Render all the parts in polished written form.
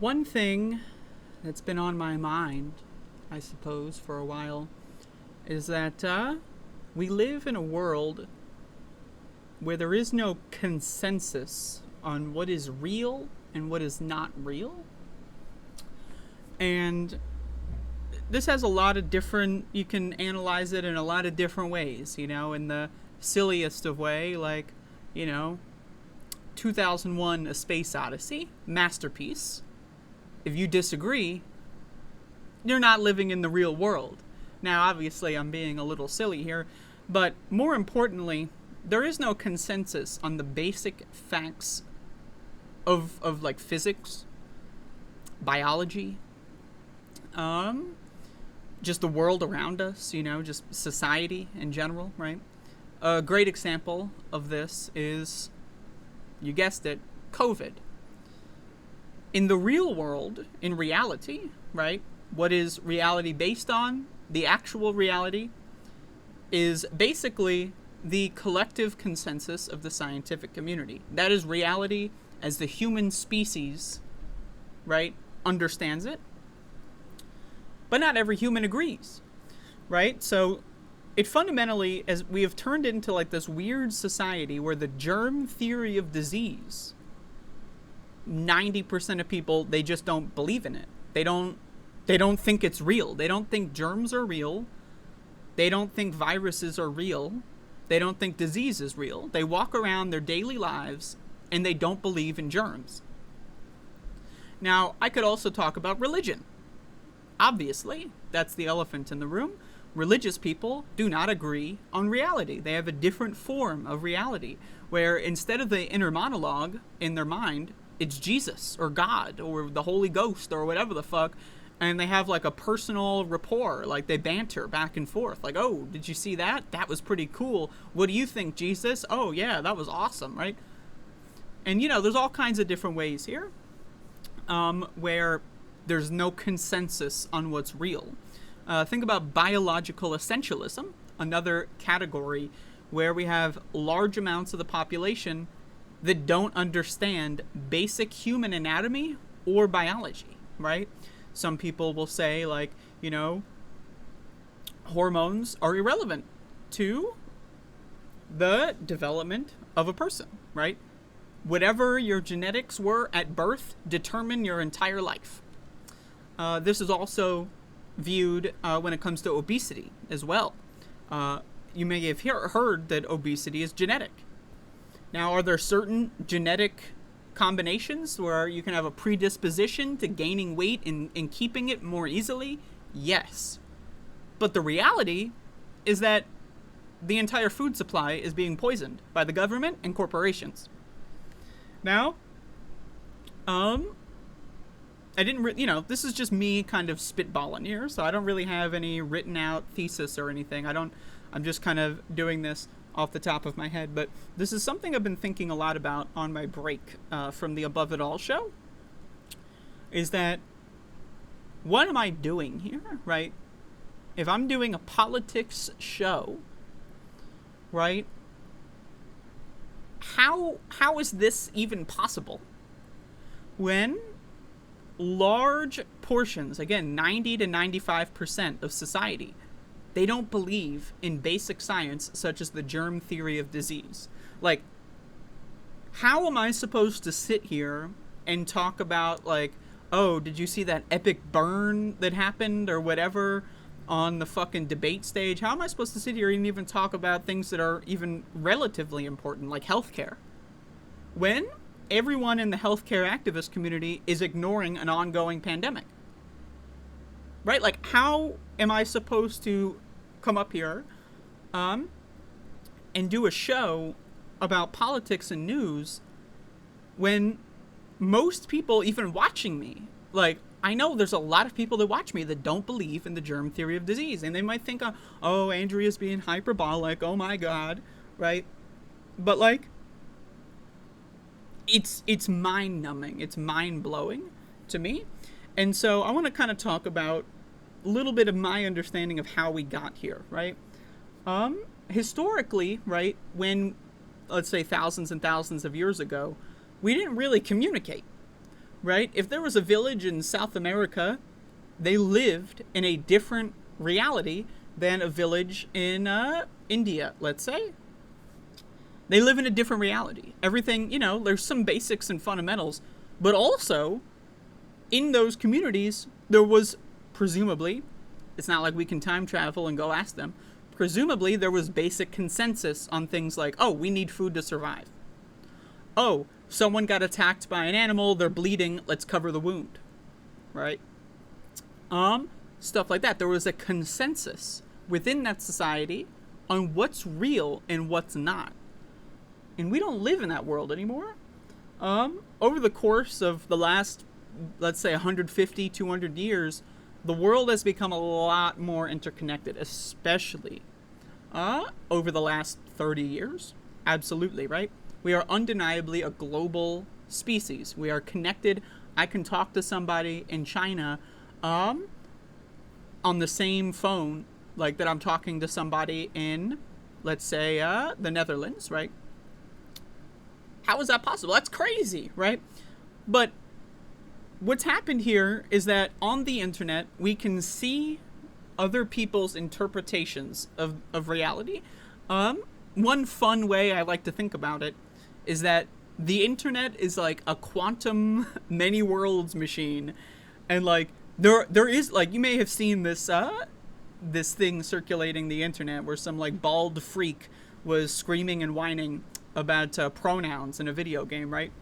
One thing that's been on my mind, I suppose, for a while, is that we live in a world where there is no consensus on what is real and what is not real. And this has a lot of different, you can analyze it in a lot of different ways, in the silliest of way, like, 2001 A Space Odyssey, masterpiece. If you disagree, you're not living in the real world. Now, obviously, I'm being a little silly here, but more importantly, there is no consensus on the basic facts of like physics, biology, just the world around us, just society in general, right? A great example of this is, you guessed it, COVID. In the real world, in reality, right? What is reality based on? The actual reality is basically the collective consensus of the scientific community. That is reality as the human species, right, understands it. But not every human agrees, right? So it fundamentally, as we have turned into like this weird society where the germ theory of disease, 90% of people, they just don't believe in it. They don't think it's real. They don't think germs are real. They don't think viruses are real. They don't think disease is real. They walk around their daily lives and they don't believe in germs. Now, I could also talk about religion. Obviously, that's the elephant in the room. Religious people do not agree on reality. They have a different form of reality, where instead of the inner monologue in their mind, it's Jesus or God or the Holy Ghost or whatever the fuck, and they have like a personal rapport, like they banter back and forth, like, oh, did you see that? That was pretty cool. What do you think, Jesus? Oh yeah, that was awesome, right? And there's all kinds of different ways here, where there's no consensus on what's real. Think about biological essentialism, another category where we have large amounts of the population that don't understand basic human anatomy or biology, right? Some people will say, like, hormones are irrelevant to the development of a person, right? Whatever your genetics were at birth determine your entire life. This is also viewed when it comes to obesity as well. You may have heard that obesity is genetic. Now, are there certain genetic combinations where you can have a predisposition to gaining weight and keeping it more easily? Yes. But the reality is that the entire food supply is being poisoned by the government and corporations. Now, I didn't, this is just me kind of spitballing here, so I don't really have any written out thesis or anything. I'm just kind of doing this off the top of my head, but this is something I've been thinking a lot about on my break from the Above It All show, is that what am I doing here, right? If I'm doing a politics show, right, how is this even possible when large portions, again, 90 to 95% of society, they don't believe in basic science such as the germ theory of disease? Like, how am I supposed to sit here and talk about, like, oh, did you see that epic burn that happened or whatever on the fucking debate stage? How am I supposed to sit here and even talk about things that are even relatively important, like healthcare, when everyone in the healthcare activist community is ignoring an ongoing pandemic? Right? Like, how am I supposed to come up here and do a show about politics and news when most people even watching me, like, I know there's a lot of people that watch me that don't believe in the germ theory of disease, and they might think, oh, Andrea's being hyperbolic, oh my god, right? But, like, it's mind-numbing, it's mind-blowing to me. And so I want to kind of talk about a little bit of my understanding of how we got here, right? Historically, right, when, let's say, thousands and thousands of years ago, we didn't really communicate. right? If there was a village in South America, they lived in a different reality than a village in India, let's say. They live in a different reality. Everything, there's some basics and fundamentals, but also in those communities, there was presumably, it's not like we can time travel and go ask them, presumably there was basic consensus on things like, oh, we need food to survive. Oh, someone got attacked by an animal, they're bleeding, let's cover the wound. Right? Stuff like that. There was a consensus within that society on what's real and what's not. And we don't live in that world anymore. Over the course of the last, let's say, 150, 200 years, the world has become a lot more interconnected, especially over the last 30 years. Absolutely, right? We are undeniably a global species. We are connected. I can talk to somebody in China on the same phone like that I'm talking to somebody in, let's say, the Netherlands, right? How is that possible? That's crazy, right? But what's happened here is that on the internet, we can see other people's interpretations of reality. One fun way I like to think about it is that the internet is like a quantum many worlds machine. And like, there is, like, you may have seen this, this thing circulating the internet where some like bald freak was screaming and whining about pronouns in a video game, right?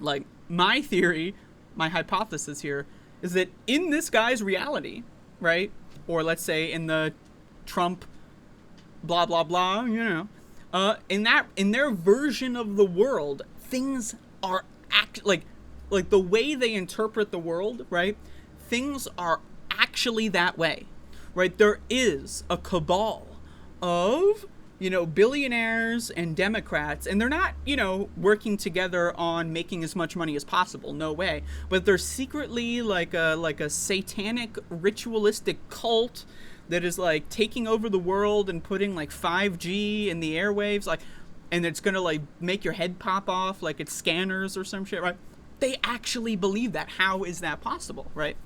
Like, my theory, my hypothesis here, is that in this guy's reality, right? Or let's say in the Trump blah, blah, blah, in their version of the world, things are like the way they interpret the world, right? Things are actually that way, right? There is a cabal of billionaires and Democrats, and they're not, working together on making as much money as possible. No way. But they're secretly like a satanic ritualistic cult that is like taking over the world and putting like 5G in the airwaves, like, and it's gonna like make your head pop off like it's scanners or some shit, right? They actually believe that. How is that possible, right?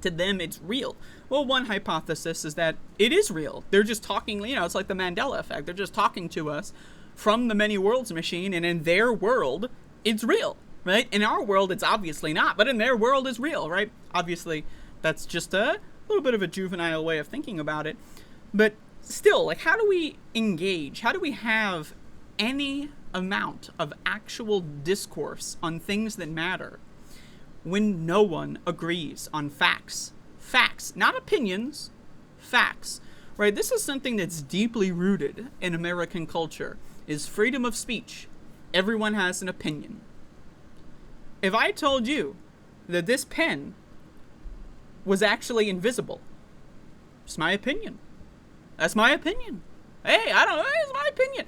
To them, it's real. Well, one hypothesis is that it is real. They're just talking, it's like the Mandela effect. They're just talking to us from the many worlds machine, and in their world, it's real, right? In our world, it's obviously not, but in their world, it's real, right? Obviously, that's just a little bit of a juvenile way of thinking about it. But still, like, how do we engage? How do we have any amount of actual discourse on things that matter when no one agrees on facts? Facts, not opinions, facts, right? This is something that's deeply rooted in American culture, is freedom of speech. Everyone has an opinion. If I told you that this pen was actually invisible, it's my opinion. That's my opinion. Hey, I don't know, it's my opinion,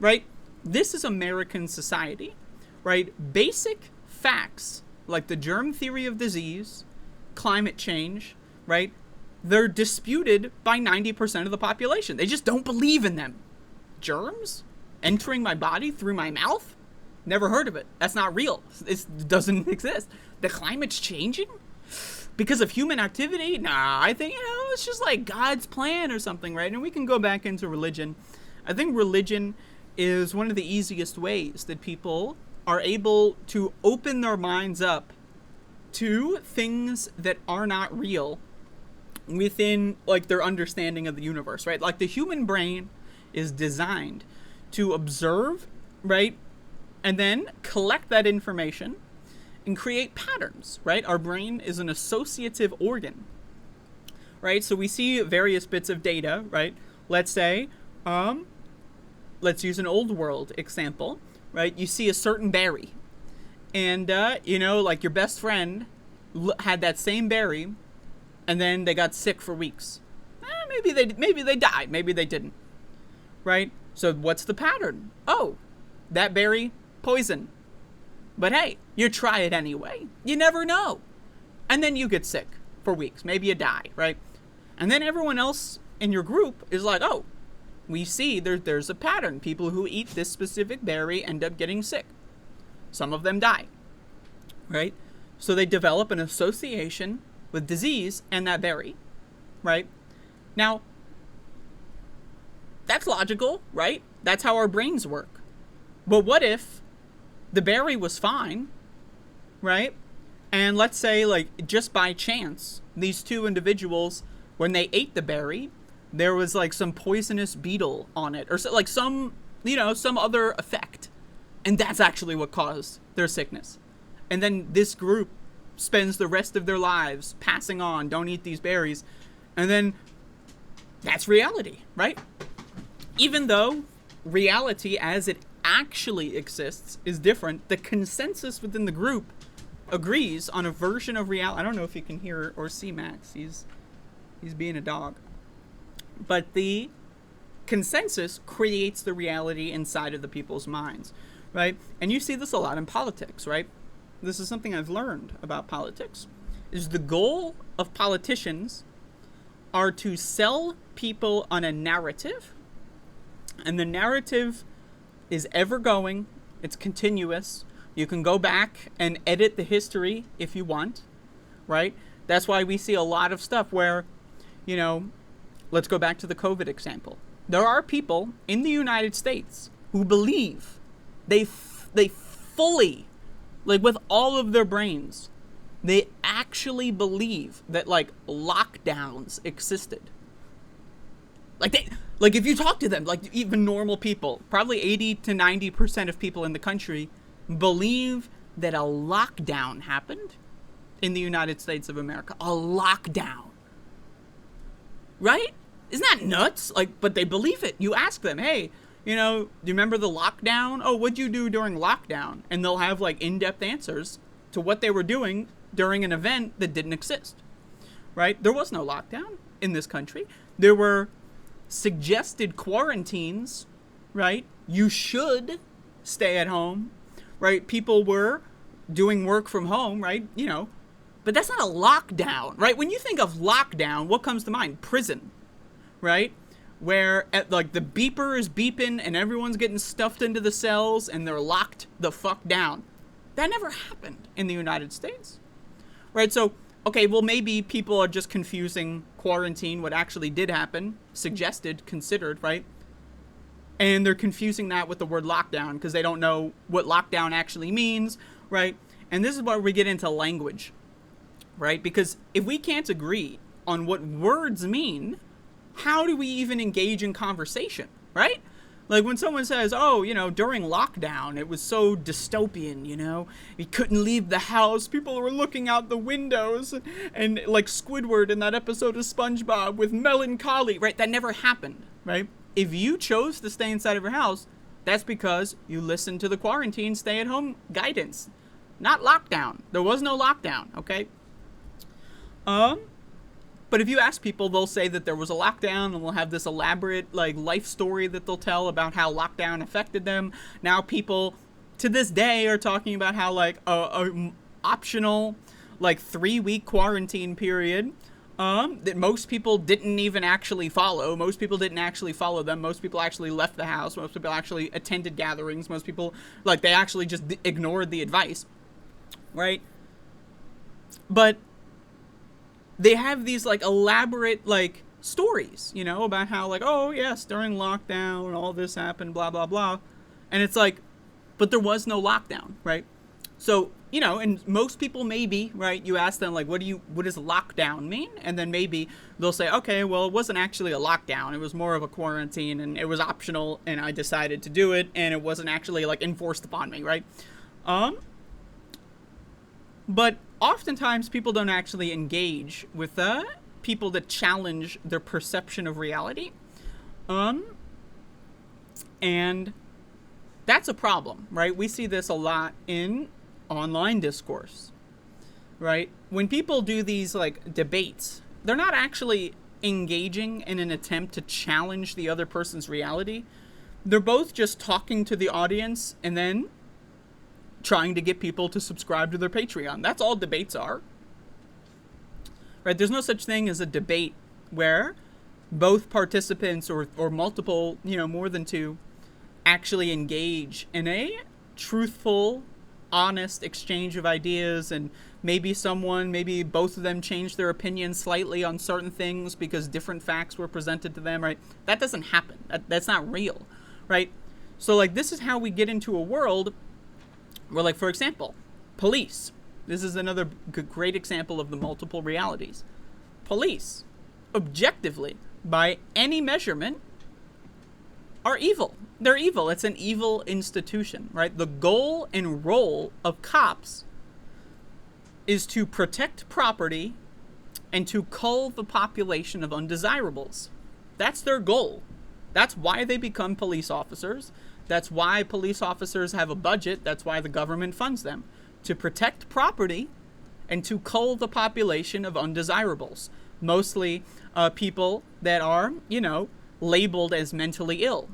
right? This is American society, right? Basic facts like the germ theory of disease, climate change, right? They're disputed by 90% of the population. They just don't believe in them. Germs entering my body through my mouth? Never heard of it. That's not real. It doesn't exist. The climate's changing because of human activity? Nah, I think, it's just like God's plan or something, right? And we can go back into religion. I think religion is one of the easiest ways that people are able to open their minds up to things that are not real within like their understanding of the universe, right? Like the human brain is designed to observe, right? And then collect that information and create patterns, right? Our brain is an associative organ, right? So we see various bits of data, right? Let's say, let's use an old world example, right? You see a certain berry, and like your best friend had that same berry, and then they got sick for weeks. Maybe they died, maybe they didn't, right? So what's the pattern? Oh, that berry, poison. But hey, you try it anyway. You never know. And then you get sick for weeks. Maybe you die, right? And then everyone else in your group is like, oh, we see there's a pattern. People who eat this specific berry end up getting sick. Some of them die. right? So they develop an association with disease and that berry, right? Now, that's logical, right? That's how our brains work. But what if the berry was fine, right? And let's say, like, just by chance, these two individuals, when they ate the berry, there was like some poisonous beetle on it, or so, like some, some other effect. And that's actually what caused their sickness. And then this group spends the rest of their lives passing on, don't eat these berries. And then that's reality, right? Even though reality as it actually exists is different, the consensus within the group agrees on a version of reality. I don't know if you can hear or see Max. He's being a dog. But the consensus creates the reality inside of the people's minds, right? And you see this a lot in politics, right? This is something I've learned about politics. Is the goal of politicians are to sell people on a narrative, and the narrative is ever going, it's continuous. You can go back and edit the history if you want, right? That's why we see a lot of stuff where, let's go back to the COVID example. There are people in the United States who believe they fully, like with all of their brains, they actually believe that like lockdowns existed. Like if you talk to them, like even normal people, probably 80 to 90% of people in the country believe that a lockdown happened in the United States of America. A lockdown. Right? Isn't that nuts? Like, but they believe it. You ask them, hey, do you remember the lockdown? Oh, what'd you do during lockdown? And they'll have like in-depth answers to what they were doing during an event that didn't exist. Right? There was no lockdown in this country. There were suggested quarantines, right? You should stay at home, right? People were doing work from home, right? But that's not a lockdown, right? When you think of lockdown, what comes to mind? Prison, right? Where like the beeper is beeping and everyone's getting stuffed into the cells and they're locked the fuck down. That never happened in the United States, right? So, okay, well, maybe people are just confusing quarantine, what actually did happen, suggested, considered, right? And they're confusing that with the word lockdown because they don't know what lockdown actually means, right? And this is where we get into language, right? Because if we can't agree on what words mean, how do we even engage in conversation, right? Like when someone says, oh, during lockdown, it was so dystopian, we couldn't leave the house. People were looking out the windows and like Squidward in that episode of SpongeBob with melancholy, right? That never happened, right? If you chose to stay inside of your house, that's because you listened to the quarantine stay-at-home guidance, not lockdown. There was no lockdown, okay? But if you ask people, they'll say that there was a lockdown and they'll have this elaborate like life story that they'll tell about how lockdown affected them. Now people to this day are talking about how like a optional like 3-week quarantine period that most people didn't even actually follow. Most people didn't actually follow them. Most people actually left the house. Most people actually attended gatherings. Most people, like, they actually just ignored the advice, right? But they have these like elaborate like stories, about how like, oh yes, during lockdown all this happened, blah blah blah, and it's like, but there was no lockdown, right? So and most people maybe, right, you ask them like, what does lockdown mean? And then maybe they'll say, okay, well, it wasn't actually a lockdown, it was more of a quarantine and it was optional and I decided to do it and it wasn't actually like enforced upon me, right? But oftentimes people don't actually engage with people that challenge their perception of reality. And that's a problem, right? We see this a lot in online discourse, right? When people do these like debates, they're not actually engaging in an attempt to challenge the other person's reality. They're both just talking to the audience and then trying to get people to subscribe to their Patreon. That's all debates are. Right? There's no such thing as a debate where both participants or multiple, more than two, actually engage in a truthful, honest exchange of ideas, and maybe both of them changed their opinion slightly on certain things because different facts were presented to them, right? That doesn't happen. That's not real, right? So, like, this is how we get into a world where, like, for example, police. This is another great example of the multiple realities. Police, objectively, by any measurement, are evil. They're evil. It's an evil institution, right? The goal and role of cops is to protect property and to cull the population of undesirables. That's their goal. That's why they become police officers. That's why police officers have a budget. That's why the government funds them. To protect property and to cull the population of undesirables. Mostly people that are, labeled as mentally ill.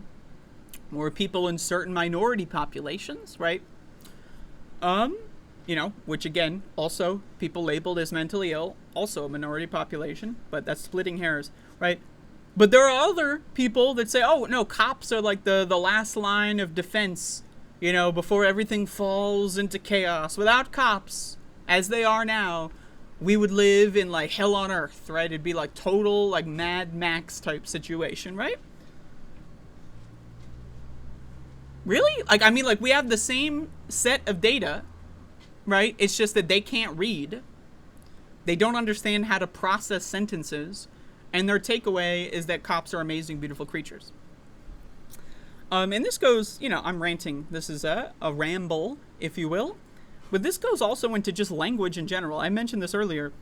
Or people in certain minority populations, right? Which again, also people labeled as mentally ill, also a minority population, but that's splitting hairs, right? But there are other people that say, oh, no, cops are like the last line of defense, before everything falls into chaos. Without cops, as they are now, we would live in like hell on earth, right? It'd be like total like Mad Max type situation, right? Really? We have the same set of data, right? It's just that they can't read. They don't understand how to process sentences. And their takeaway is that cops are amazing, beautiful creatures. And this goes, I'm ranting. This is a ramble, if you will. But this goes also into just language in general. I mentioned this earlier.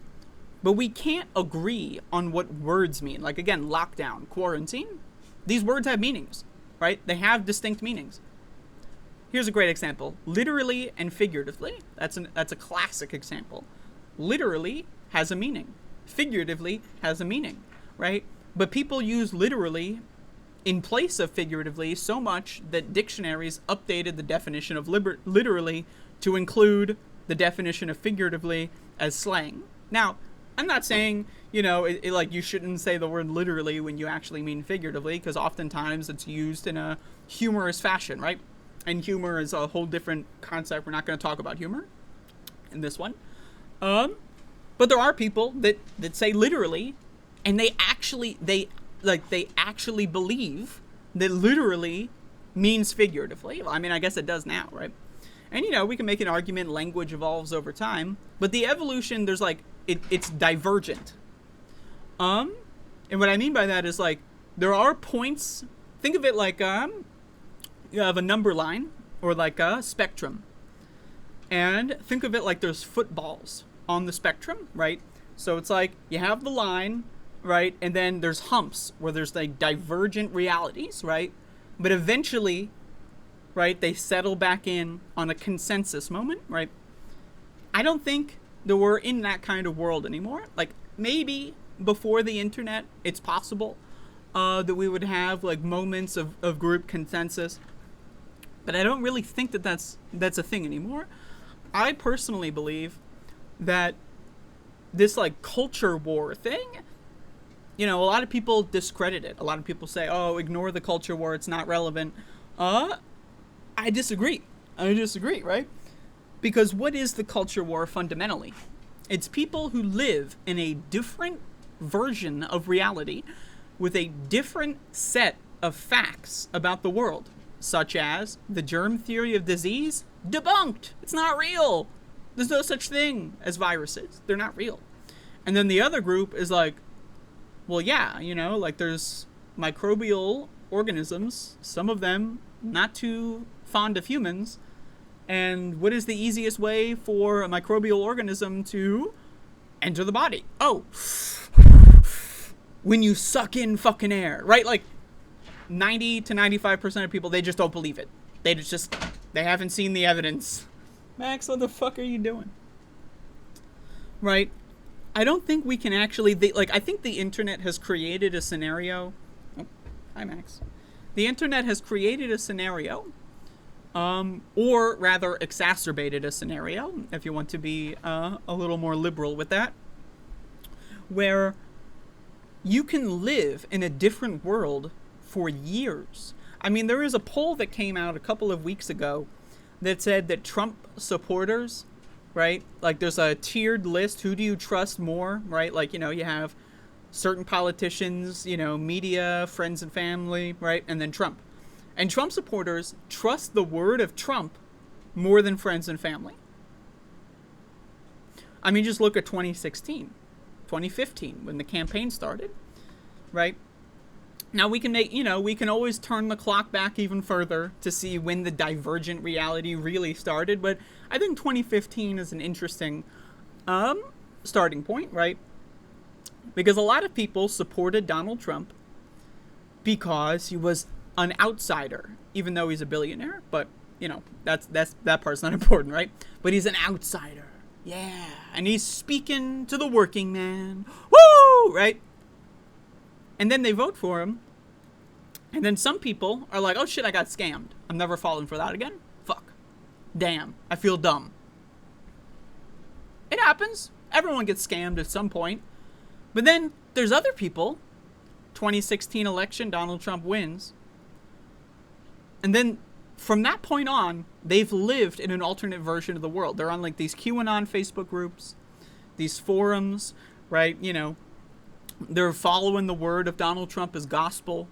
But we can't agree on what words mean. Like, again, lockdown, quarantine. These words have meanings, right? They have distinct meanings. Here's a great example. Literally and figuratively. That's a classic example. Literally has a meaning. Figuratively has a meaning, right? But people use literally in place of figuratively so much that dictionaries updated the definition of literally to include the definition of figuratively as slang. Now, I'm not saying, you shouldn't say the word literally when you actually mean figuratively, because oftentimes it's used in a humorous fashion, right? And humor is a whole different concept. We're not going to talk about humor in this one. But there are people that say literally, and they actually believe that literally means figuratively. Well, I guess it does now, right? And, we can make an argument language evolves over time, but the evolution, there's it's divergent. And what I mean by that is there are points, think of it like, you have a number line or like a spectrum, and think of it like there's footballs on the spectrum, right? So it's like you have the line, right? And then there's humps where there's divergent realities, right? But eventually, right, they settle back in on a consensus moment, right? I don't think that we're in that kind of world anymore. Maybe before the internet, it's possible that we would have moments of group consensus. But I don't really think that that's a thing anymore. I personally believe that this culture war thing, a lot of people discredit it. A lot of people say, oh, ignore the culture war, it's not relevant. I disagree, right? Because what is the culture war fundamentally? It's people who live in a different version of reality with a different set of facts about the world, such as the germ theory of disease, debunked. It's not real. There's no such thing as viruses. They're not real. And then the other group is well, yeah, there's microbial organisms, some of them not too fond of humans. And what is the easiest way for a microbial organism to enter the body? Oh, when you suck in fucking air, right? 90 to 95% of people, they just don't believe it. They haven't seen the evidence. Max, what the fuck are you doing? Right? I don't think we can actually, I think the internet has created a scenario. Oh, hi, Max. The internet has created a scenario, or rather exacerbated a scenario, if you want to be a little more liberal with that, where you can live in a different world for years. There is a poll that came out a couple of weeks ago that said that Trump supporters, right? Like there's a tiered list. Who do you trust more, right? Like, you have certain politicians, media, friends and family, right? And then Trump. And Trump supporters trust the word of Trump more than friends and family. I mean, just look at 2016, 2015, when the campaign started, right? Now we can we can always turn the clock back even further to see when the divergent reality really started, but I think 2015 is an interesting starting point, right? Because a lot of people supported Donald Trump because he was an outsider, even though he's a billionaire, but that part's not important, right? But he's an outsider. Yeah, and he's speaking to the working man. Woo! Right? And then they vote for him. And then some people are like, oh shit, I got scammed. I'm never falling for that again. Fuck. Damn. I feel dumb. It happens. Everyone gets scammed at some point. But then there's other people. 2016 election, Donald Trump wins. And then from that point on, they've lived in an alternate version of the world. They're on like these QAnon Facebook groups, these forums, right? They're following the word of Donald Trump as gospel.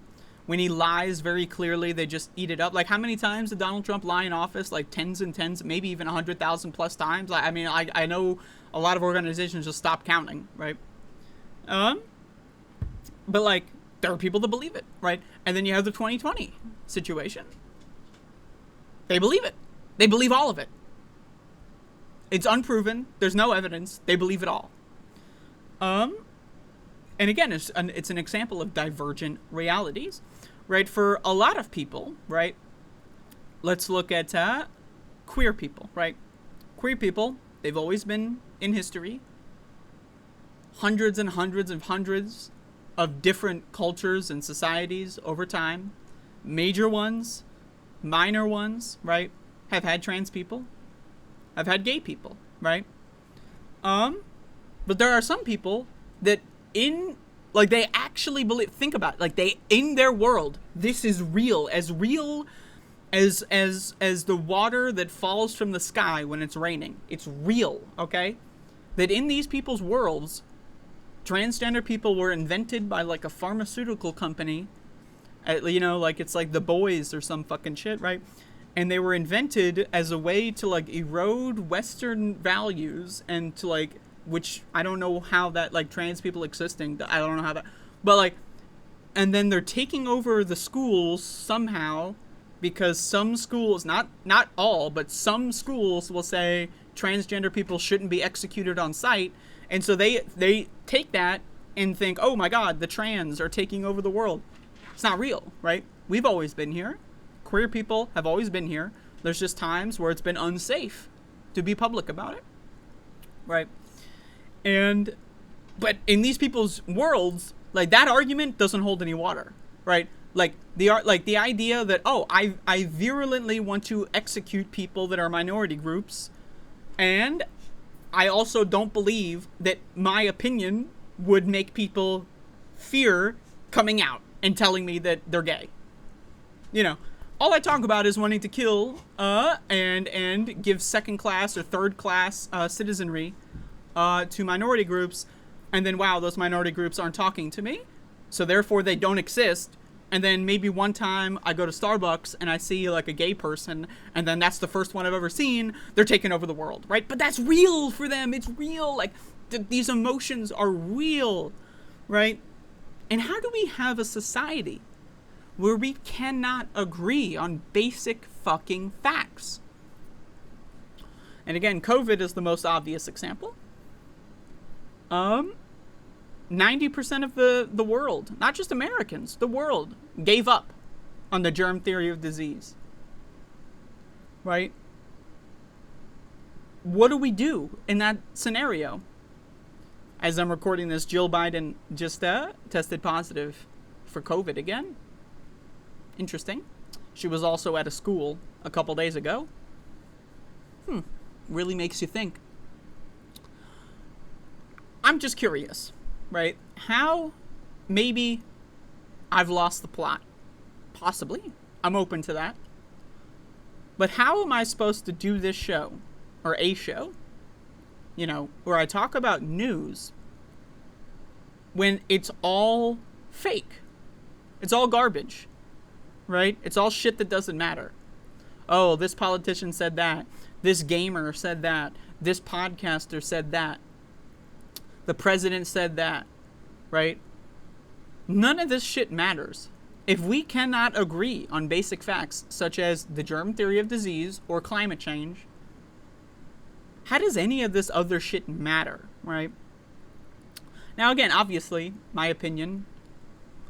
When he lies very clearly, they just eat it up. Like, how many times did Donald Trump lie in office? Like tens and tens, maybe even 100,000 plus times. I mean, I know a lot of organizations just stop counting, right? But like, there are people that believe it, right? And then you have the 2020 situation. They believe it. They believe all of it. It's unproven. There's no evidence. They believe it all. And again, it's an example of divergent realities, right? For a lot of people, right? Let's look at queer people, right? Queer people, they've always been in history. Hundreds and hundreds and hundreds of different cultures and societies over time. Major ones, minor ones, right? Have had trans people. Have had gay people, right? But there are some people that they actually believe, think about it, like in their world, this is real as the water that falls from the sky when it's raining. It's real, okay? That in these people's worlds, transgender people were invented by like a pharmaceutical company, like it's like The Boys or some fucking shit, right? And they were invented as a way to like erode Western values and to like, which I don't know how that, like, trans people existing, I don't know how that, but like, and then they're taking over the schools somehow because some schools, not all, but some schools will say transgender people shouldn't be executed on sight. And so they take that and think, oh my God, the trans are taking over the world. It's not real, right? We've always been here. Queer people have always been here. There's just times where it's been unsafe to be public about it, right? But in these people's worlds, like, that argument doesn't hold any water, right? Like the idea that, oh, I virulently want to execute people that are minority groups, and I also don't believe that my opinion would make people fear coming out and telling me that they're gay. All I talk about is wanting to kill and give second class or third class citizenry to minority groups, and then, wow, those minority groups aren't talking to me, so therefore they don't exist. And then maybe one time I go to Starbucks and I see like a gay person, and then that's the first one I've ever seen. They're taking over the world, right? But that's real for them. It's real. Like, these emotions are real, right? And how do we have a society where we cannot agree on basic fucking facts? And again, COVID is the most obvious example. 90% of the world, not just Americans, the world gave up on the germ theory of disease. Right? What do we do in that scenario? As I'm recording this, Jill Biden just tested positive for COVID again. Interesting. She was also at a school a couple days ago. Really makes you think. I'm just curious, right? How maybe I've lost the plot. Possibly. I'm open to that. But how am I supposed to do this show, or a show, where I talk about news when it's all fake? It's all garbage, right? It's all shit that doesn't matter. Oh, this politician said that. This gamer said that. This podcaster said that. The president said that, right? None of this shit matters. If we cannot agree on basic facts, such as the germ theory of disease or climate change, how does any of this other shit matter, right? Now, again, obviously, my opinion,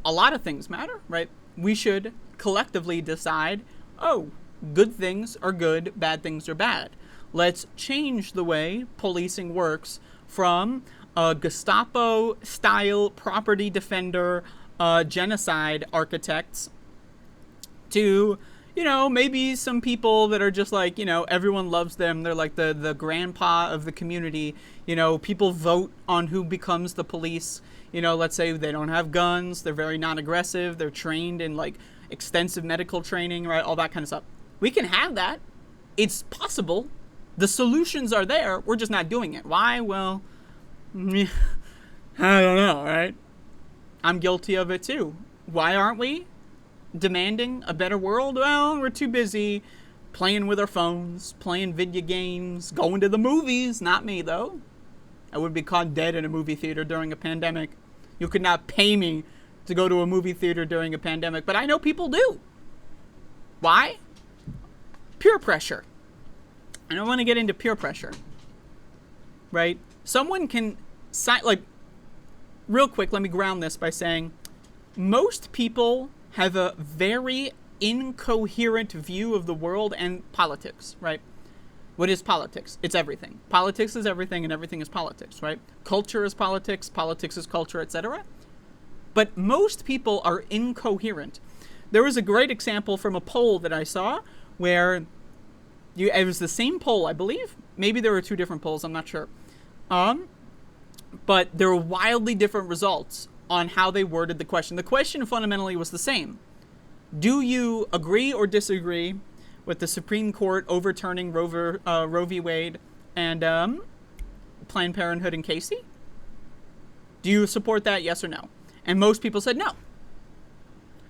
a lot of things matter, right? We should collectively decide, oh, good things are good, bad things are bad. Let's change the way policing works from a Gestapo-style property defender, genocide architects to, maybe some people that are just like, everyone loves them. They're like the grandpa of the community. People vote on who becomes the police. Let's say they don't have guns. They're very non-aggressive. They're trained in like extensive medical training, right? All that kind of stuff. We can have that. It's possible. The solutions are there. We're just not doing it. Why? Well, I don't know, right? I'm guilty of it too. Why aren't we demanding a better world? Well, we're too busy playing with our phones, playing video games, going to the movies. Not me, though. I would be caught dead in a movie theater during a pandemic. You could not pay me to go to a movie theater during a pandemic, but I know people do. Why? Peer pressure. I don't want to get into peer pressure, right? Someone can, real quick, let me ground this by saying most people have a very incoherent view of the world and politics, right? What is politics? It's everything. Politics is everything, and everything is politics, right? Culture is politics is culture, etc. But most people are incoherent. There was a great example from a poll that I saw where it was the same poll, I believe. Maybe there were two different polls, I'm not sure. But there were wildly different results on how they worded the question. The question fundamentally was the same. Do you agree or disagree with the Supreme Court overturning Roe v. Wade and Planned Parenthood and Casey? Do you support that, yes or no? And most people said no.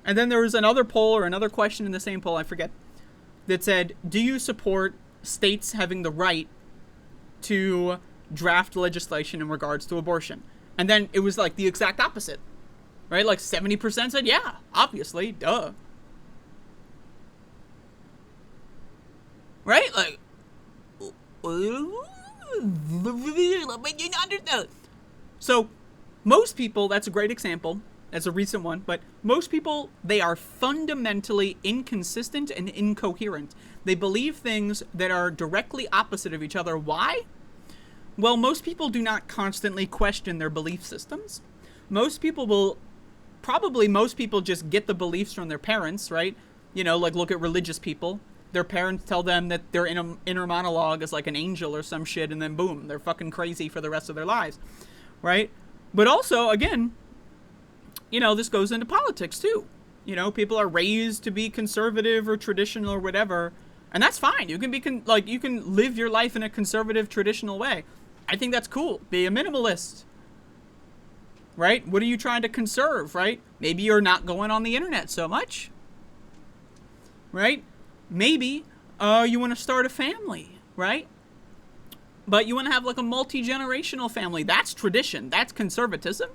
And then there was another poll or another question in the same poll, I forget, that said, do you support states having the right to draft legislation in regards to abortion? And then it was like the exact opposite, right? Like 70% said, yeah, obviously, duh. Right? Like, so most people, that's a great example. That's a recent one. But most people, they are fundamentally inconsistent and incoherent. They believe things that are directly opposite of each other. Why? Well, most people do not constantly question their belief systems. Most people just get the beliefs from their parents, right? Like look at religious people. Their parents tell them that their inner monologue is like an angel or some shit, and then boom, they're fucking crazy for the rest of their lives, right? But also, again, this goes into politics too. People are raised to be conservative or traditional or whatever, and that's fine. You can be you can live your life in a conservative, traditional way. I think that's cool. Be a minimalist, right? What are you trying to conserve, right? Maybe you're not going on the internet so much, right? Maybe you want to start a family, right? But you want to have like a multi-generational family. That's tradition. That's conservatism.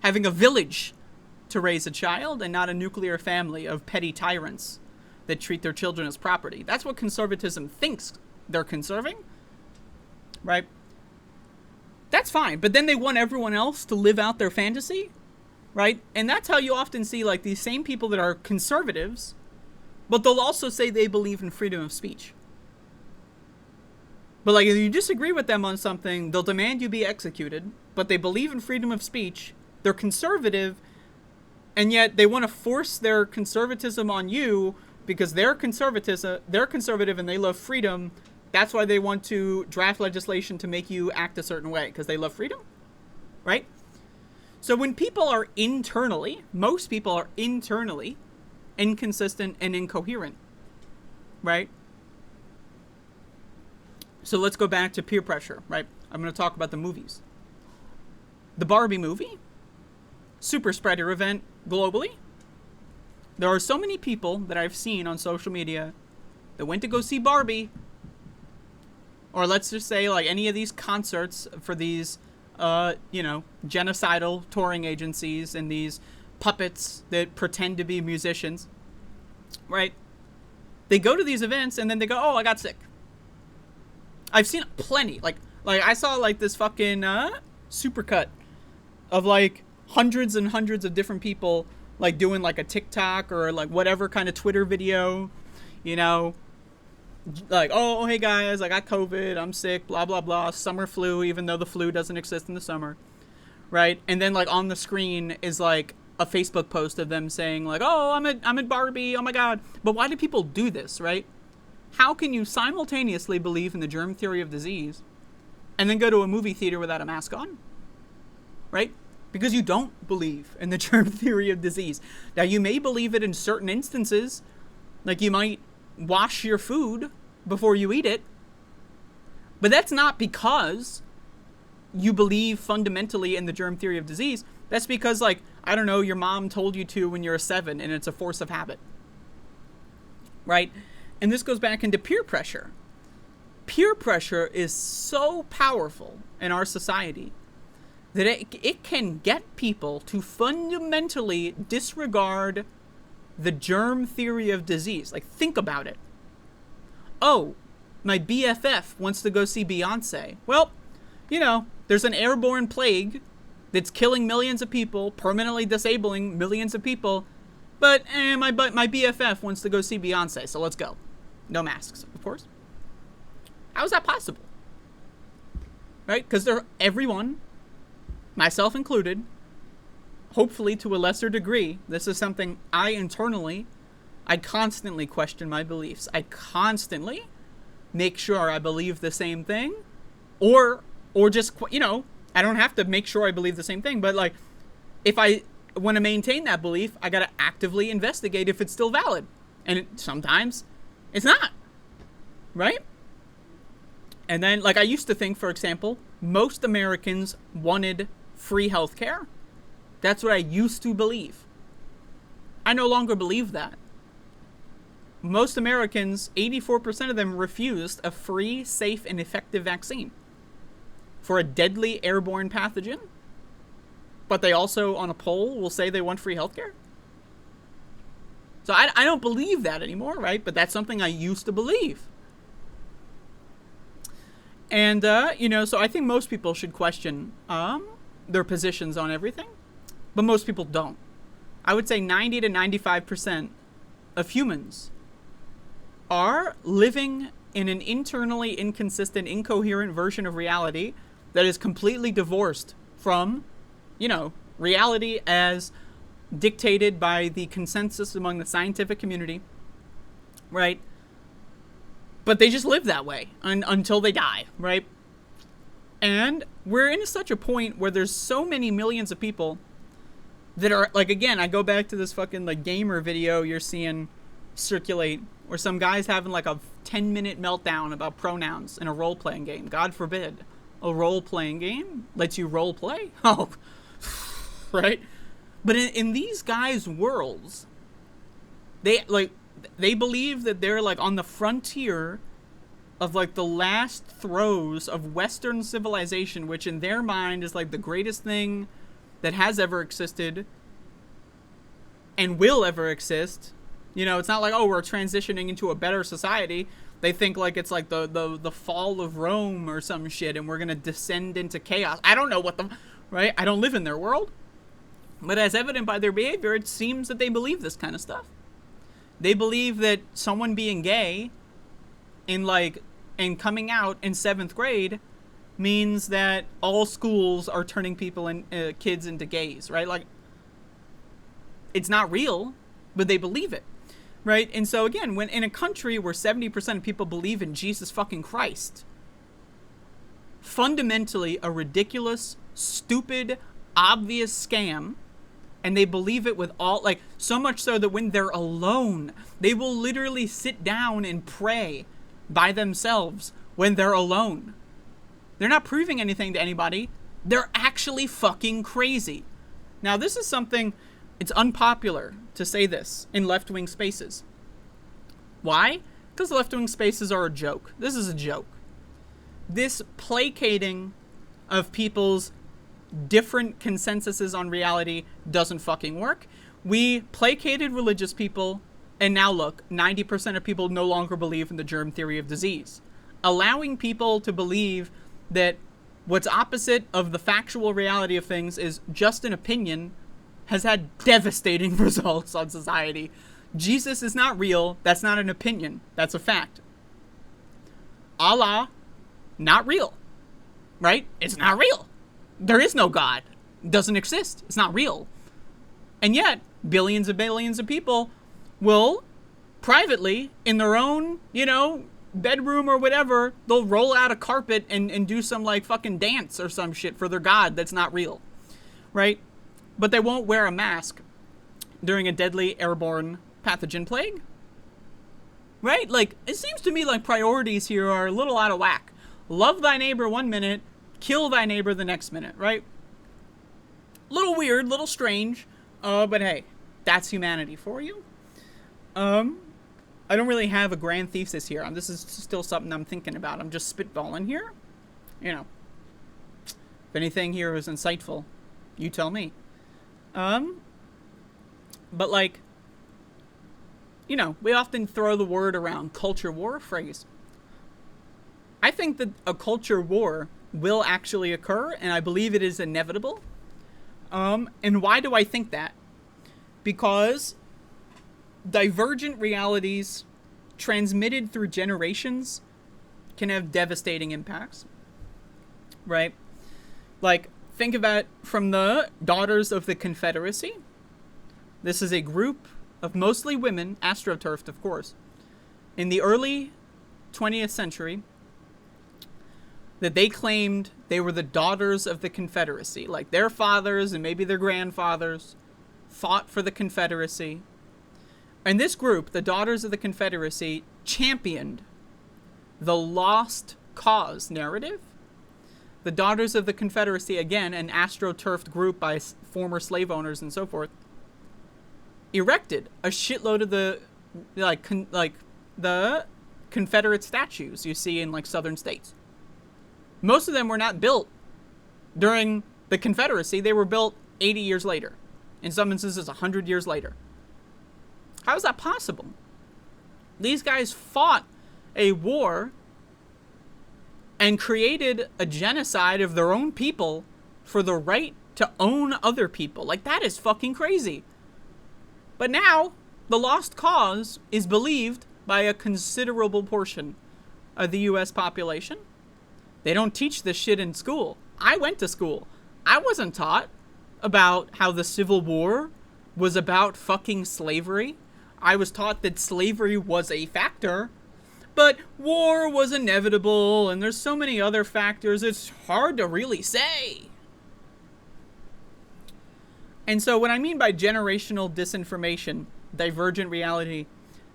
Having a village to raise a child and not a nuclear family of petty tyrants that treat their children as property. That's what conservatism thinks they're conserving, right? That's fine. But then they want everyone else to live out their fantasy, right? And that's how you often see like these same people that are conservatives, but they'll also say they believe in freedom of speech. But like if you disagree with them on something, they'll demand you be executed, but they believe in freedom of speech. They're conservative, and yet they want to force their conservatism on you because they're conservative and they love freedom. That's why they want to draft legislation to make you act a certain way, because they love freedom, right? So when people are most people are internally inconsistent and incoherent, right? So let's go back to peer pressure, right? I'm going to talk about the movies. The Barbie movie, super spreader event globally. There are so many people that I've seen on social media that went to go see Barbie, or let's just say like any of these concerts for these, genocidal touring agencies and these puppets that pretend to be musicians, right? They go to these events and then they go, oh, I got sick. I've seen plenty. Like I saw like this fucking supercut of like hundreds and hundreds of different people like doing like a TikTok or like whatever kind of Twitter video, like, oh, hey guys, I got COVID, I'm sick, blah, blah, blah, summer flu, even though the flu doesn't exist in the summer, right? And then like on the screen is like a Facebook post of them saying like, oh, I'm at Barbie, oh my God. But why do people do this, right? How can you simultaneously believe in the germ theory of disease and then go to a movie theater without a mask on, right? Because you don't believe in the germ theory of disease. Now, you may believe it in certain instances, like you might wash your food before you eat it, but that's not because you believe fundamentally in the germ theory of disease. That's because, like, I don't know, your mom told you to when you're 7 and it's a force of habit, right? And this goes back into peer pressure. Peer pressure is so powerful in our society that it can get people to fundamentally disregard the germ theory of disease. Like, think about it. Oh, my BFF wants to go see Beyonce. Well, there's an airborne plague that's killing millions of people, permanently disabling millions of people, but my BFF wants to go see Beyonce, so let's go. No masks, of course. How is that possible? Right? Because everyone, myself included, hopefully to a lesser degree, this is something I constantly question my beliefs. I constantly make sure I believe the same thing, or just, I don't have to make sure I believe the same thing, but like, if I want to maintain that belief, I got to actively investigate if it's still valid. And sometimes it's not, right? And then, like, I used to think, for example, most Americans wanted free healthcare. That's what I used to believe. I no longer believe that. Most Americans, 84% of them, refused a free, safe, and effective vaccine for a deadly airborne pathogen. But they also, on a poll, will say they want free healthcare. So I don't believe that anymore, right? But that's something I used to believe. And, so I think most people should question their positions on everything. But most people don't. I would say 90 to 95% of humans are living in an internally inconsistent, incoherent version of reality that is completely divorced from, reality as dictated by the consensus among the scientific community, right? But they just live that way until they die, right? And we're in such a point where there's so many millions of people that are, like, again, I go back to this fucking, like, gamer video you're seeing circulate where some guy's having, like, a 10-minute meltdown about pronouns in a role-playing game. God forbid a role-playing game lets you role-play? Oh, right? But in these guys' worlds, they believe that they're, like, on the frontier of, like, the last throes of Western civilization, which in their mind is, like, the greatest thing that has ever existed and will ever exist. It's not like, oh, we're transitioning into a better society. They think like it's like the fall of Rome or some shit and we're going to descend into chaos. I don't know right? I don't live in their world. But as evident by their behavior, it seems that they believe this kind of stuff. They believe that someone being gay and coming out in 7th grade means that all schools are turning kids into gays, right? Like, it's not real, but they believe it, right? And so again, when in a country where 70% of people believe in Jesus fucking Christ, fundamentally a ridiculous, stupid, obvious scam, and they believe it with all, like, so much so that when they're alone, they will literally sit down and pray by themselves when they're alone. They're not proving anything to anybody. They're actually fucking crazy. Now, this is something, it's unpopular to say this in left-wing spaces. Why? Because left-wing spaces are a joke. This is a joke. This placating of people's different consensuses on reality doesn't fucking work. We placated religious people, and now look, 90% of people no longer believe in the germ theory of disease. Allowing people to believe that what's opposite of the factual reality of things is just an opinion has had devastating results on society. Jesus is not real. That's not an opinion. That's a fact. Allah, not real. Right? It's not real. There is no God. It doesn't exist. It's not real. And yet, billions and billions of people will privately, in their own, bedroom or whatever, they'll roll out a carpet and do some like fucking dance or some shit for their God that's not real. Right? But they won't wear a mask during a deadly airborne pathogen plague. Right? Like, it seems to me like priorities here are a little out of whack. Love thy neighbor 1 minute, kill thy neighbor the next minute, right? Little weird, little strange, but hey, that's humanity for you. I don't really have a grand thesis here. This is still something I'm thinking about. I'm just spitballing here. If anything here is insightful, you tell me. But like, we often throw the word around, culture war phrase. I think that a culture war will actually occur, and I believe it is inevitable. And why do I think that? Because divergent realities transmitted through generations can have devastating impacts. Right? Like, think about from the Daughters of the Confederacy. This is a group of mostly women, astroturfed, of course, in the early 20th century, that they claimed they were the Daughters of the Confederacy. Like, their fathers and maybe their grandfathers fought for the Confederacy. And this group, the Daughters of the Confederacy, championed the lost cause narrative. The Daughters of the Confederacy, again, an astroturfed group by former slave owners and so forth, erected a shitload of the the Confederate statues you see in like southern states. Most of them were not built during the Confederacy. They were built 80 years later. In some instances, 100 years later. How is that possible? These guys fought a war and created a genocide of their own people for the right to own other people. Like, that is fucking crazy. But now, the lost cause is believed by a considerable portion of the U.S. population. They don't teach this shit in school. I went to school. I wasn't taught about how the Civil War was about fucking slavery. I was taught that slavery was a factor, but war was inevitable, and there's so many other factors, it's hard to really say. And so what I mean by generational disinformation, divergent reality,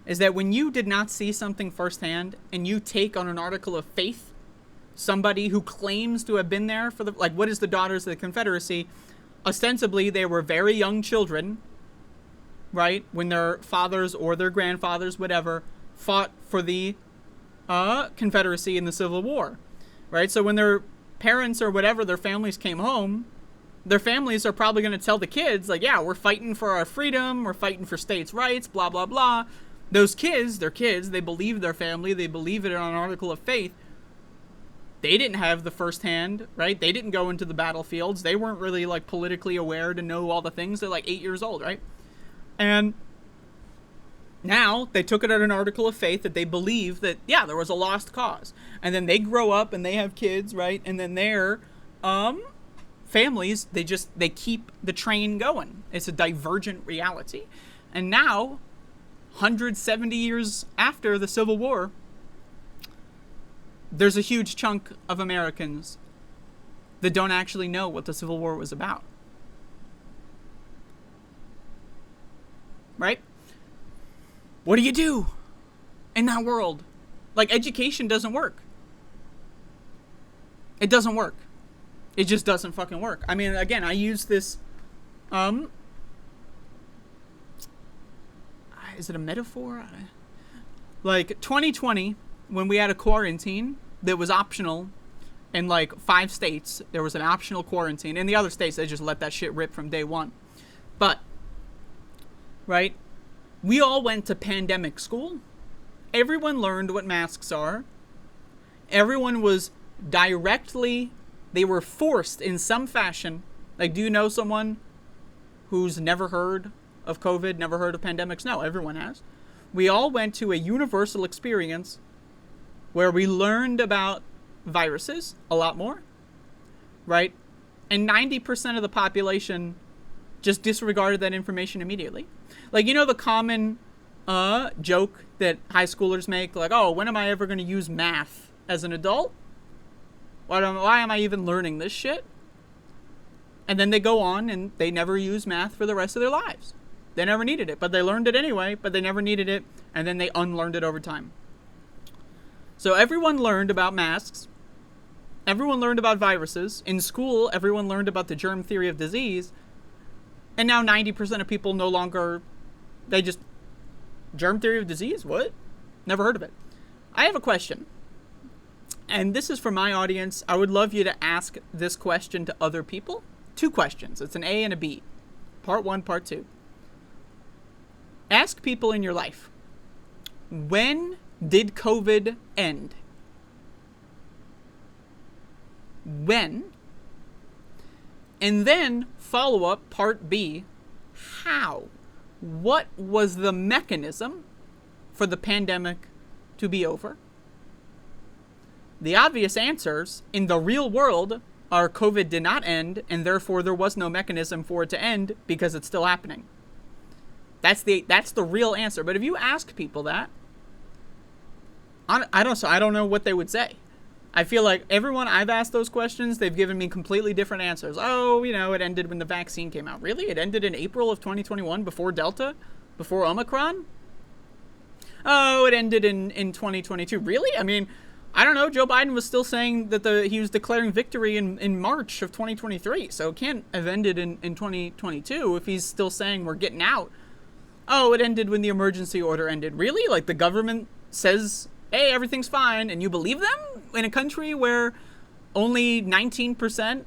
is that when you did not see something firsthand, and you take on an article of faith somebody who claims to have been there for like, what is the Daughters of the Confederacy? Ostensibly, they were very young children, right? When their fathers or their grandfathers, whatever, fought for the Confederacy in the Civil War, right? So when their parents or whatever, their families came home, their families are probably going to tell the kids, like, yeah, we're fighting for our freedom, we're fighting for states' rights, blah, blah, blah. Those kids, they're kids, they believe their family, they believe it on an article of faith. They didn't have the firsthand, right? They didn't go into the battlefields. They weren't really, like, politically aware to know all the things. They're, like, 8 years old, right? And now they took it at an article of faith that they believe that, yeah, there was a lost cause. And then they grow up and they have kids, right? And then their families, they keep the train going. It's a divergent reality. And now, 170 years after the Civil War, there's a huge chunk of Americans that don't actually know what the Civil War was about. Right? What do you do in that world? Like, education doesn't work. It doesn't work. It just doesn't fucking work. I mean, again, I use this, is it a metaphor? Like 2020, when we had a quarantine that was optional in like 5 states, there was an optional quarantine. In the other states, they just let that shit rip from day one. But, right, we all went to pandemic school. Everyone learned what masks are. Everyone was they were forced in some fashion. Like, do you know someone who's never heard of COVID, never heard of pandemics? No, everyone has. We all went to a universal experience where we learned about viruses a lot more, right? And 90% of the population just disregarded that information immediately. Like, you know the common joke that high schoolers make? Like, oh, when am I ever going to use math as an adult? Why am I even learning this shit? And then they go on and they never use math for the rest of their lives. They never needed it, but they learned it anyway, but they never needed it, and then they unlearned it over time. So everyone learned about masks. Everyone learned about viruses. In school, everyone learned about the germ theory of disease. And now 90% of people no longer, germ theory of disease? What? Never heard of it. I have a question. And this is for my audience. I would love you to ask this question to other people. 2 questions. It's an A and a B. Part 1, part 2. Ask people in your life, when did COVID end? When? And then follow up, part B, how? What was the mechanism for the pandemic to be over? The obvious answers in the real world are COVID did not end, and therefore there was no mechanism for it to end because it's still happening. That's the real answer. But if you ask people that, I don't know what they would say. I feel like everyone I've asked those questions, they've given me completely different answers. Oh, it ended when the vaccine came out. Really? It ended in April of 2021 before Delta? Before Omicron? Oh, it ended in 2022. Really? I mean, I don't know. Joe Biden was still saying that he was declaring victory in March of 2023. So it can't have ended in 2022 if he's still saying we're getting out. Oh, it ended when the emergency order ended. Really? Like the government says, hey, everything's fine, and you believe them? In a country where only 19%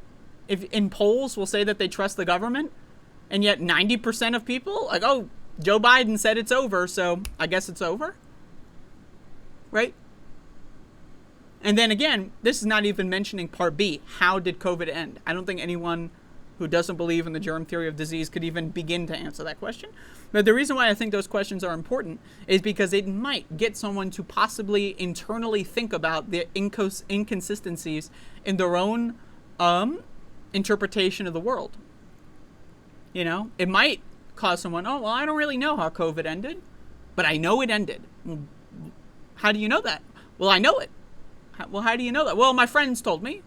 in polls will say that they trust the government, and yet 90% of people, like, oh, Joe Biden said it's over, so I guess it's over? Right? And then again, this is not even mentioning part B. How did COVID end? I don't think anyone who doesn't believe in the germ theory of disease could even begin to answer that question. But the reason why I think those questions are important is because it might get someone to possibly internally think about the inconsistencies in their own interpretation of the world. It might cause someone, oh, well, I don't really know how COVID ended, but I know it ended. How do you know that? Well, I know it. Well, how do you know that? Well, my friends told me.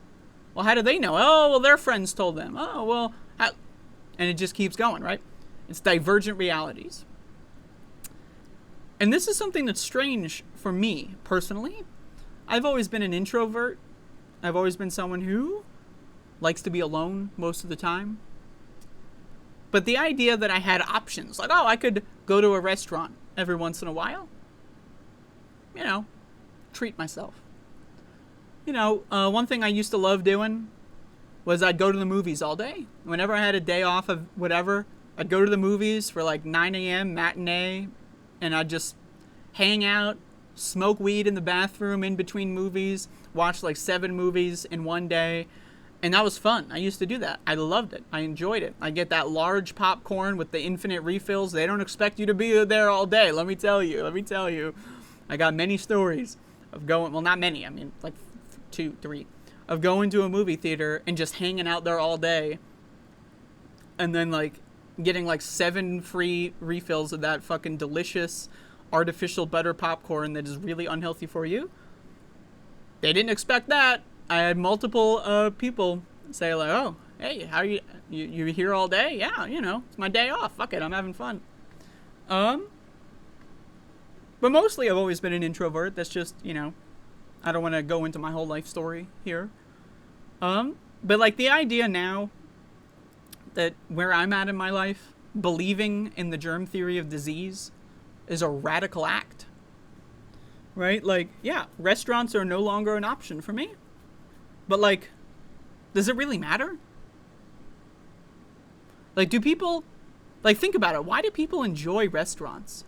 Well, how do they know? Oh, well, their friends told them. Oh, well, how? And it just keeps going, right? It's divergent realities. And this is something that's strange for me, personally. I've always been an introvert. I've always been someone who likes to be alone most of the time. But the idea that I had options, like, oh, I could go to a restaurant every once in a while, treat myself. One thing I used to love doing was I'd go to the movies all day. Whenever I had a day off of whatever, I'd go to the movies for like 9 a.m. matinee, and I'd just hang out, smoke weed in the bathroom in between movies, watch like 7 movies in one day, and that was fun. I used to do that. I loved it. I enjoyed it. I get that large popcorn with the infinite refills. They don't expect you to be there all day, let me tell you. I got many stories of going, well, not many, I mean like 2, 3, of going to a movie theater and just hanging out there all day, and then like getting like 7 free refills of that fucking delicious artificial butter popcorn that is really unhealthy for you. They didn't expect that. I had multiple people say like, oh, hey, how are you here all day? Yeah, it's my day off. Fuck it, I'm having fun. But mostly I've always been an introvert. That's just, I don't want to go into my whole life story here. But like the idea now that where I'm at in my life, believing in the germ theory of disease is a radical act. Right? Like, yeah, restaurants are no longer an option for me. But like, does it really matter? Like, do people, like, think about it. Why do people enjoy restaurants?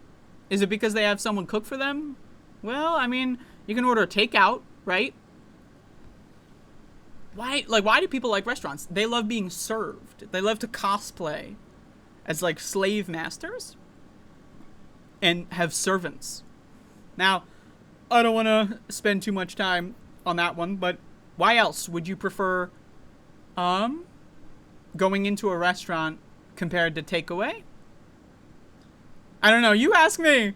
Is it because they have someone cook for them? Well, I mean, you can order takeout, right? Why do people like restaurants? They love being served. They love to cosplay as, like, slave masters and have servants. Now, I don't want to spend too much time on that one, but why else would you prefer going into a restaurant compared to takeaway? I don't know. You ask me.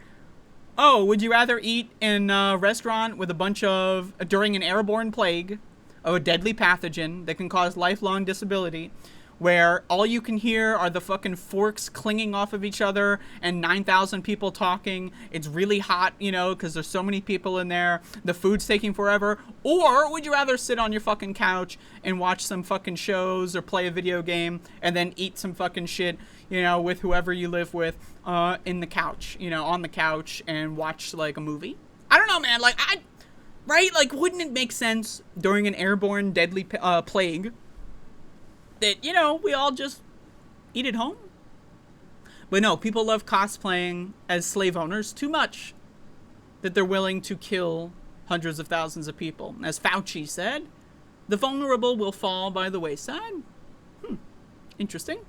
Oh, would you rather eat in a restaurant with a bunch of, during an airborne plague of a deadly pathogen that can cause lifelong disability, where all you can hear are the fucking forks clinging off of each other and 9,000 people talking. It's really hot, you know, because there's so many people in there. The food's taking forever. Or would you rather sit on your fucking couch and watch some fucking shows or play a video game and then eat some fucking shit, you know, with whoever you live with in the couch, you know, on the couch and watch, like, a movie? I don't know, man. Like, right? Like, wouldn't it make sense during an airborne deadly plague that, you know, we all just eat at home? But no, people love cosplaying as slave owners too much that they're willing to kill hundreds of thousands of people. As Fauci said, the vulnerable will fall by the wayside. Interesting.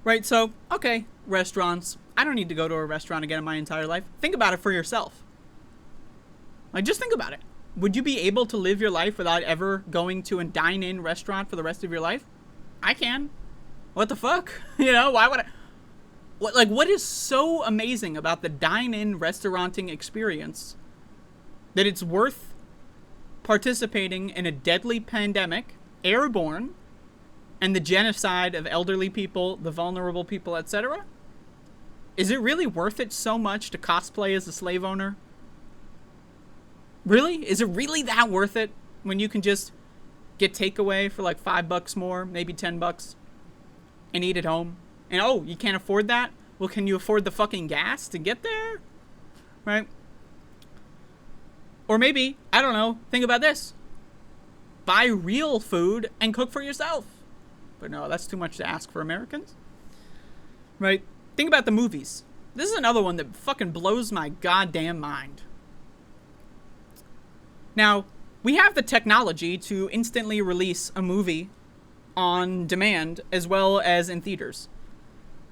Right, so, okay, restaurants. I don't need to go to a restaurant again in my entire life. Think about it for yourself. Like, just think about it. Would you be able to live your life without ever going to a dine-in restaurant for the rest of your life? I can. What the fuck? You know, why would I? What is so amazing about the dine-in restauranting experience that it's worth participating in a deadly pandemic, airborne, and the genocide of elderly people, the vulnerable people, etc.? Is it really worth it so much to cosplay as a slave owner? Really? Is it really that worth it when you can just get takeaway for like $5 more, maybe $10, and eat at home? And oh, you can't afford that? Well, can you afford the fucking gas to get there? Right? Or maybe, I don't know, think about this. Buy real food and cook for yourself. But no, that's too much to ask for Americans. Right? Think about the movies. This is another one that fucking blows my goddamn mind. Now, we have the technology to instantly release a movie on demand as well as in theaters.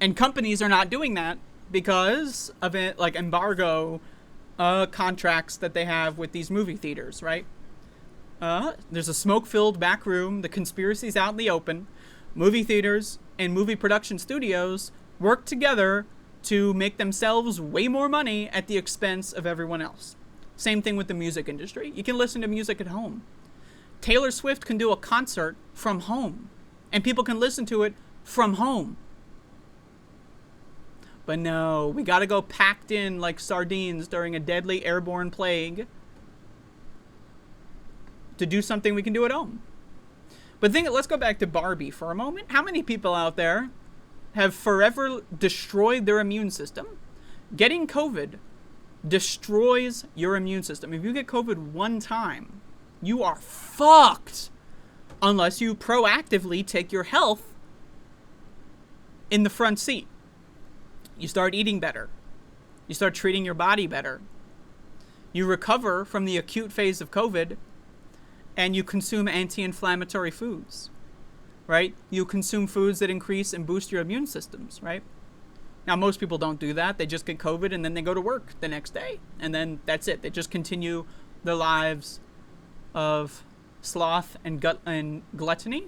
And companies are not doing that because of it, like embargo contracts that they have with these movie theaters, right? There's a smoke-filled back room. The conspiracy's out in the open. Movie theaters and movie production studios work together to make themselves way more money at the expense of everyone else. Same thing with the music industry. You can listen to music at home. Taylor Swift can do a concert from home, and people can listen to it from home. But no, we gotta go packed in like sardines during a deadly airborne plague to do something we can do at home. But let's go back to Barbie for a moment. How many people out there have forever destroyed their immune system? Getting COVID destroys your immune system. If you get COVID one time, you are fucked unless you proactively take your health in the front seat. You start eating better. You start treating your body better. You recover from the acute phase of COVID and you consume anti-inflammatory foods, right? You consume foods that increase and boost your immune systems, right? Now, most people don't do that. They just get COVID and then they go to work the next day. And then that's it. They just continue their lives of sloth and gluttony.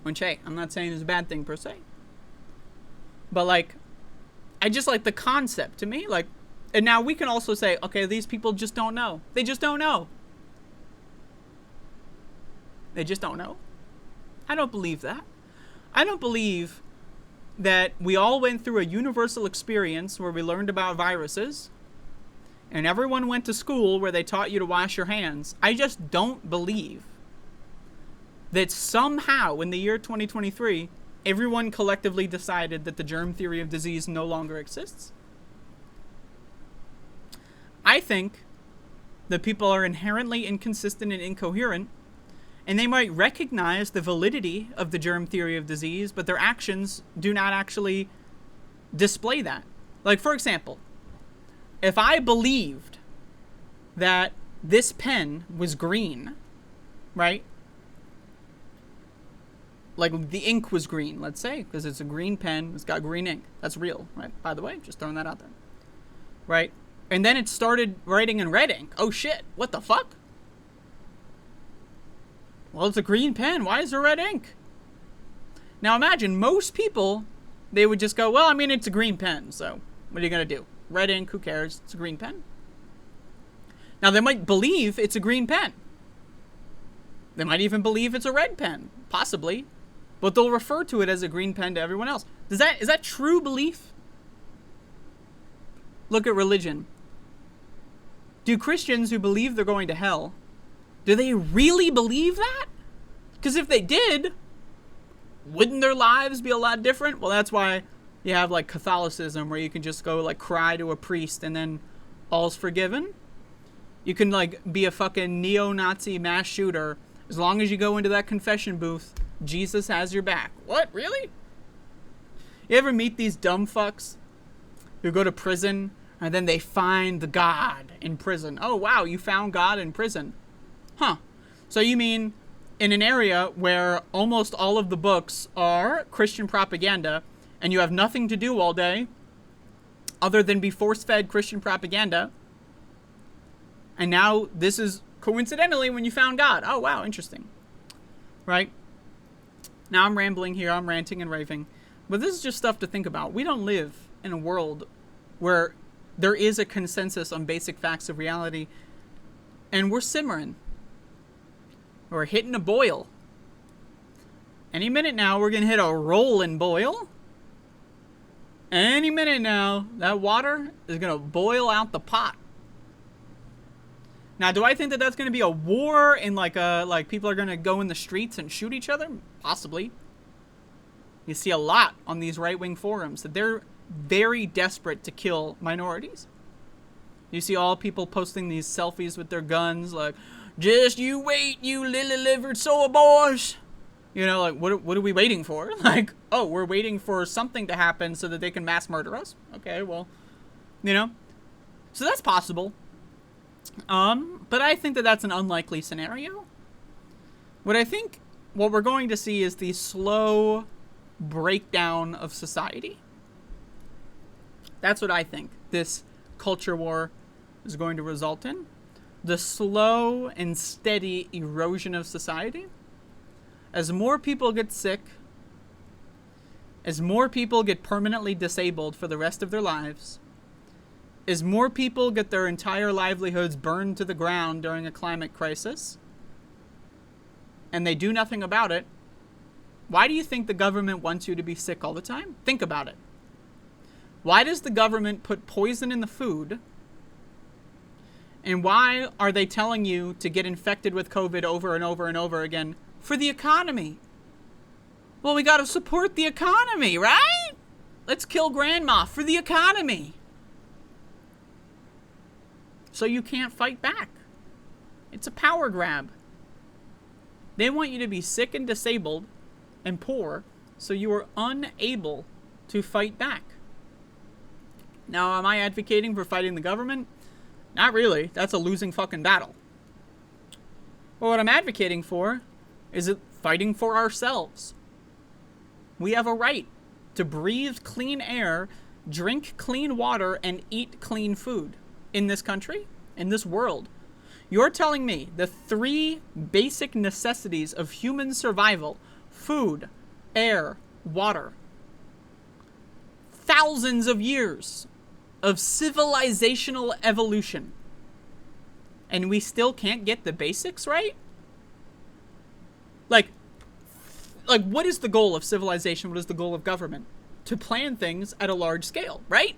Which, hey, I'm not saying it's a bad thing per se. But, like, I just like the concept to me. Like, and now we can also say, okay, these people just don't know. They just don't know. They just don't know. I don't believe that. I don't believe that we all went through a universal experience where we learned about viruses and everyone went to school where they taught you to wash your hands, I just don't believe that somehow in the year 2023, everyone collectively decided that the germ theory of disease no longer exists. I think that people are inherently inconsistent and incoherent, and they might recognize the validity of the germ theory of disease, but their actions do not actually display that. Like, for example, if I believed that this pen was green, right? Like the ink was green, let's say, because it's a green pen, it's got green ink. That's real, right? By the way, just throwing that out there. Right? And then it started writing in red ink. Oh shit, what the fuck? Well, it's a green pen. Why is there red ink? Now imagine most people, they would just go, well, I mean, it's a green pen, so what are you going to do? Red ink, who cares? It's a green pen. Now they might believe it's a green pen. They might even believe it's a red pen, possibly, but they'll refer to it as a green pen to everyone else. Is that true belief? Look at religion. Do Christians who believe they're going to hell, do they really believe that? Because if they did, wouldn't their lives be a lot different? Well, that's why you have like Catholicism, where you can just go like cry to a priest and then all's forgiven. You can like be a fucking neo-Nazi mass shooter. As long as you go into that confession booth, Jesus has your back. What? Really? You ever meet these dumb fucks who go to prison and then they find the God in prison? Oh, wow, you found God in prison. Huh. So you mean in an area where almost all of the books are Christian propaganda and you have nothing to do all day other than be force-fed Christian propaganda, and now this is coincidentally when you found God. Oh, wow, interesting. Right? Now I'm rambling here, I'm ranting and raving, but this is just stuff to think about. We don't live in a world where there is a consensus on basic facts of reality, and we're simmering. We're hitting a boil. Any minute now, we're going to hit a rolling boil. Any minute now, that water is going to boil out the pot. Now, do I think that that's going to be a war and like people are going to go in the streets and shoot each other? Possibly. You see a lot on these right-wing forums that they're very desperate to kill minorities. You see all people posting these selfies with their guns like, just you wait, you lily-livered soy boys. You know, like, what are we waiting for? Like, oh, we're waiting for something to happen so that they can mass murder us. Okay, well, you know. So that's possible. But I think that that's an unlikely scenario. What we're going to see is the slow breakdown of society. That's what I think this culture war is going to result in. The slow and steady erosion of society. As more people get sick, as more people get permanently disabled for the rest of their lives, as more people get their entire livelihoods burned to the ground during a climate crisis, and they do nothing about it, why do you think the government wants you to be sick all the time? Think about it. Why does the government put poison in the food? And why are they telling you to get infected with COVID over and over and over again? For the economy. Well, we gotta support the economy, right? Let's kill grandma for the economy. So you can't fight back. It's a power grab. They want you to be sick and disabled and poor so you are unable to fight back. Now, am I advocating for fighting the government? Not really. That's a losing fucking battle. But what I'm advocating for is it fighting for ourselves. We have a right to breathe clean air, drink clean water, and eat clean food in this country, in this world. You're telling me the three basic necessities of human survival, food, air, water, thousands of years of civilizational evolution, and we still can't get the basics right? Like, what is the goal of civilization? What is the goal of government? To plan things at a large scale, right?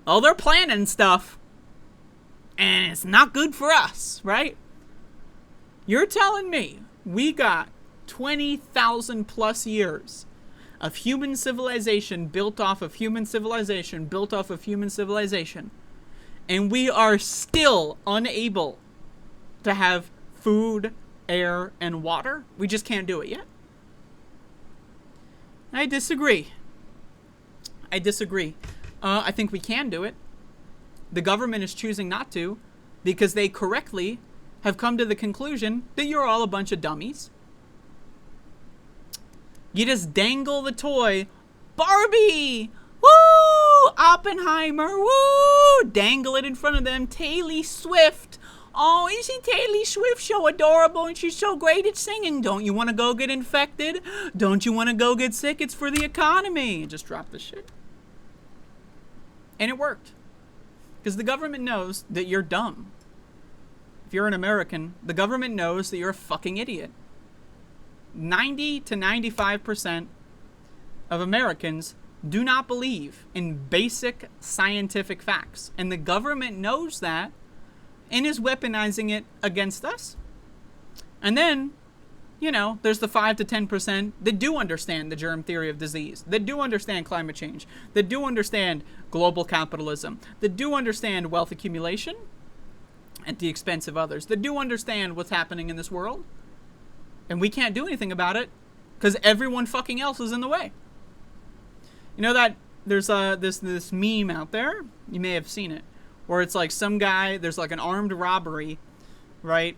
Oh, they're planning stuff. And it's not good for us, right? You're telling me we got 20,000 plus years of human civilization built off of human civilization, built off of human civilization, and we are still unable to have food, air, and water? We just can't do it yet. I disagree. I think we can do it. The government is choosing not to because they correctly have come to the conclusion that you're all a bunch of dummies. You just dangle the toy. Barbie! Woo! Oppenheimer! Woo! Dangle it in front of them. Taylor Swift. Oh, isn't Taylor Swift so adorable and she's so great at singing? Don't you want to go get infected? Don't you want to go get sick? It's for the economy. Just drop the shit. And it worked. Because the government knows that you're dumb. If you're an American, the government knows that you're a fucking idiot. 90 to 95% of Americans do not believe in basic scientific facts. And the government knows that and is weaponizing it against us. And then, you know, there's the 5 to 10% that do understand the germ theory of disease, that do understand climate change, that do understand global capitalism, that do understand wealth accumulation at the expense of others, that do understand what's happening in this world. And we can't do anything about it because everyone fucking else is in the way. You know that there's this meme out there, you may have seen it, where it's like some guy, there's like an armed robbery, right?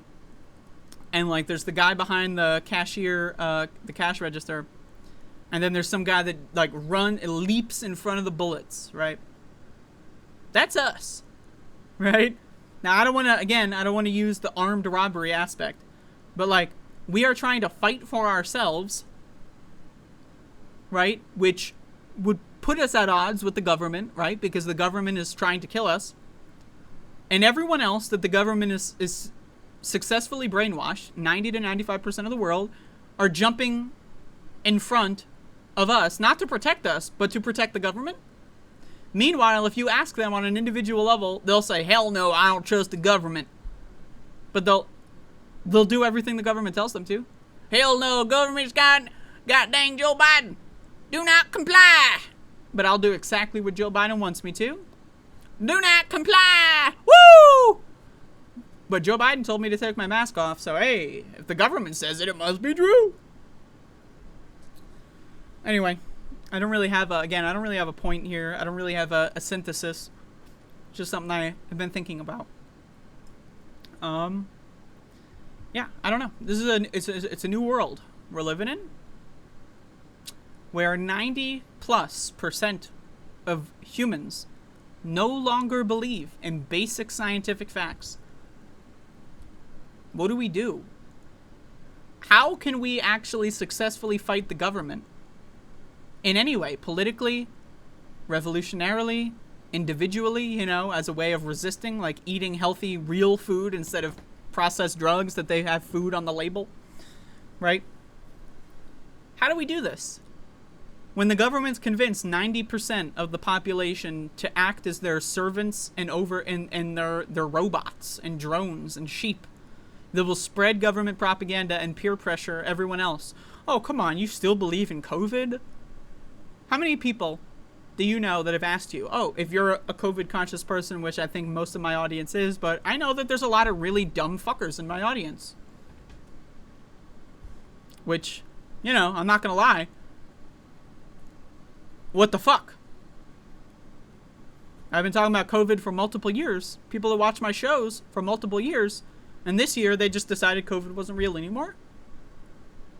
And like there's the guy behind the cashier, the cash register, and then there's some guy that like leaps in front of the bullets, right? That's us, right? Now I don't want to use the armed robbery aspect, but like we are trying to fight for ourselves, right? Which would put us at odds with the government, right? Because the government is trying to kill us. And everyone else that the government is successfully brainwashed, 90 to 95% of the world, are jumping in front of us, not to protect us, but to protect the government. Meanwhile, if you ask them on an individual level, they'll say, hell no, I don't trust the government. But they'll do everything the government tells them to. Hell no, government's got dang Joe Biden. Do not comply. But I'll do exactly what Joe Biden wants me to. Do not comply. Woo! But Joe Biden told me to take my mask off, so hey, if the government says it, it must be true. Anyway, I don't really have a point here. I don't really have a synthesis. It's just something I have been thinking about. Yeah, I don't know. This is it's a new world we're living in, where 90+% of humans no longer believe in basic scientific facts. What do we do? How can we actually successfully fight the government? In any way, politically, revolutionarily, individually, you know, as a way of resisting, like eating healthy, real food instead of processed drugs that they have food on the label, right? How do we do this? When the government's convinced 90% of the population to act as their servants and their robots and drones and sheep that will spread government propaganda and peer pressure everyone else. Oh, come on, you still believe in COVID? How many people do you know that have asked you, oh, if you're a COVID conscious person, which I think most of my audience is, but I know that there's a lot of really dumb fuckers in my audience. Which, you know, I'm not gonna lie. What the fuck? I've been talking about COVID for multiple years. People that watch my shows for multiple years. And this year, they just decided COVID wasn't real anymore.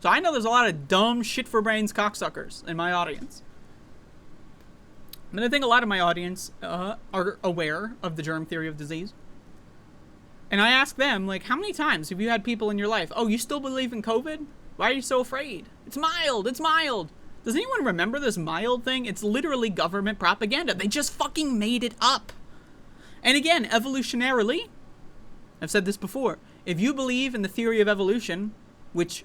So I know there's a lot of dumb shit for brains cocksuckers in my audience. And I think a lot of my audience are aware of the germ theory of disease. And I ask them, like, how many times have you had people in your life, oh, you still believe in COVID? Why are you so afraid? It's mild. It's mild. Does anyone remember this mild thing? It's literally government propaganda. They just fucking made it up. And again, evolutionarily, I've said this before, if you believe in the theory of evolution, which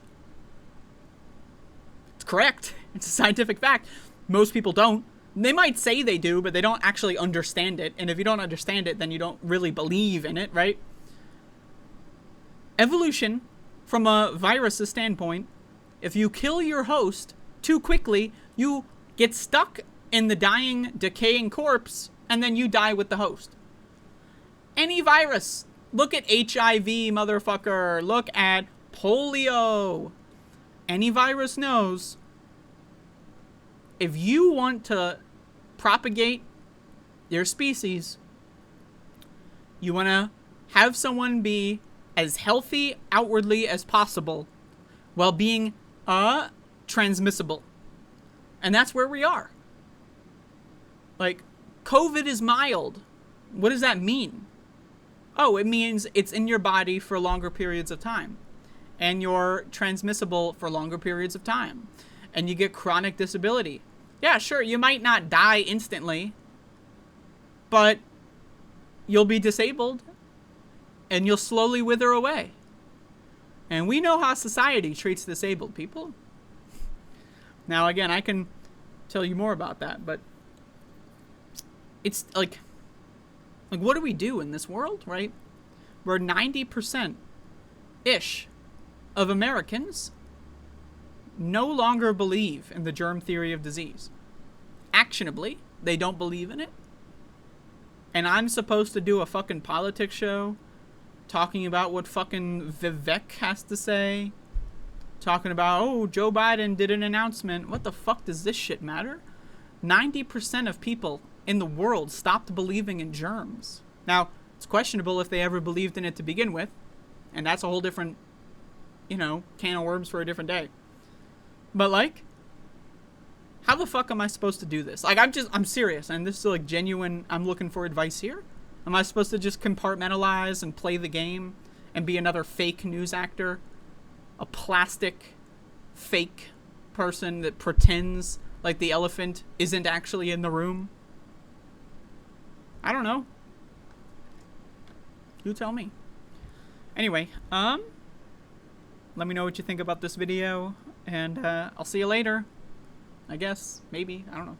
it's correct, it's a scientific fact, most people don't. They might say they do, but they don't actually understand it. And if you don't understand it, then you don't really believe in it, right? Evolution, from a virus's standpoint, if you kill your host too quickly, you get stuck in the dying, decaying corpse, and then you die with the host. Any virus. Look at HIV, motherfucker. Look at polio. Any virus knows if you want to propagate your species, you want to have someone be as healthy outwardly as possible while being transmissible. And that's where we are. Like, COVID is mild. What does that mean? Oh, it means it's in your body for longer periods of time. And you're transmissible for longer periods of time. And you get chronic disability. Yeah, sure, you might not die instantly, but you'll be disabled, and you'll slowly wither away. And we know how society treats disabled people. Now, again, I can tell you more about that, but it's like what do we do in this world, right? Where 90%-ish of Americans no longer believe in the germ theory of disease. Actionably, they don't believe in it. And I'm supposed to do a fucking politics show talking about what fucking Vivek has to say. Talking about, oh, Joe Biden did an announcement. What the fuck does this shit matter? 90% of people in the world stopped believing in germs. Now, it's questionable if they ever believed in it to begin with. And that's a whole different, can of worms for a different day. But, like, how the fuck am I supposed to do this? Like, I'm serious, and this is, like, genuine, I'm looking for advice here. Am I supposed to just compartmentalize and play the game and be another fake news actor? A plastic, fake person that pretends like the elephant isn't actually in the room? I don't know. You tell me. Anyway, let me know what you think about this video. And I'll see you later. I guess. Maybe. I don't know.